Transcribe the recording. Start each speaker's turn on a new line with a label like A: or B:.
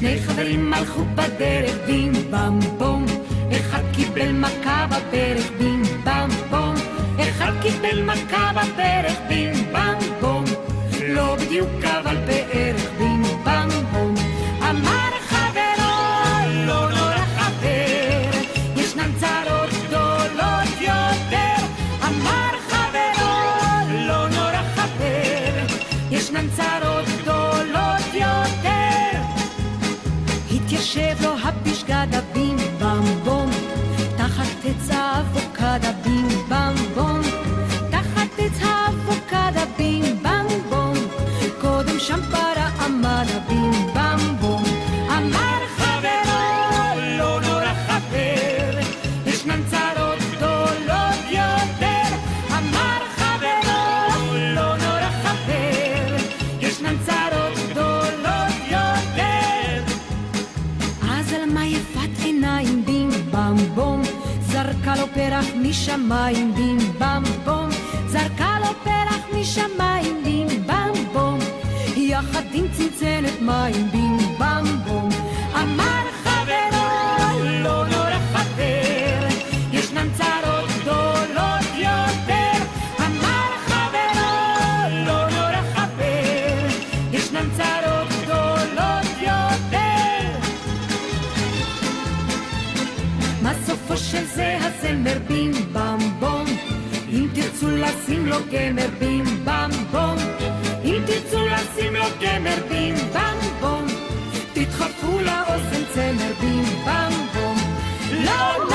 A: שני חברים הלכו בדרך בים בם בום, אחד קיבל מכה בברך בים בם בום, אחד קיבל מכה בברך בים בם בום, לא בדיוק אבל בערך בים בם בום. אמר חברו לא נורא חבר, ישנן צרות גדולות יותר. אמר חברו לא נורא חבר, ישנן צרות גדולות יותר. התיישב לו הפשגדה בים בם בום, תחת עץ האבוקדה בים בם בום, תחת עץ האבוקדה בים בם בום, קודם שם פרה עמדה בים בם בום. אמר חברו לא נורא חבר, ישנן צרות גדולות יותר. אמר חברו לא נורא חבר, ישנן צרות גדולות יותר. אז על מה יפת עיניים בים בם בום, זרקה לו פרח משמיים בים בם בום, זרקה לו פרח משמיים בים בם בום, יחד עם צנצנת מים בים בם בום. אמר חברו לא נורא חבר, ישנן צרות גדולות יותר. אמר חברו לא נורא חבר, ישנן צרות גדולות יותר. מה סופו של זה הזמר בים בם בום, אם תרצו לשים לו גמר בים בם בום, אם תרצו לשים לו גמר בים בם בום, תדחפו לאוזן צמר בים בם בום. לא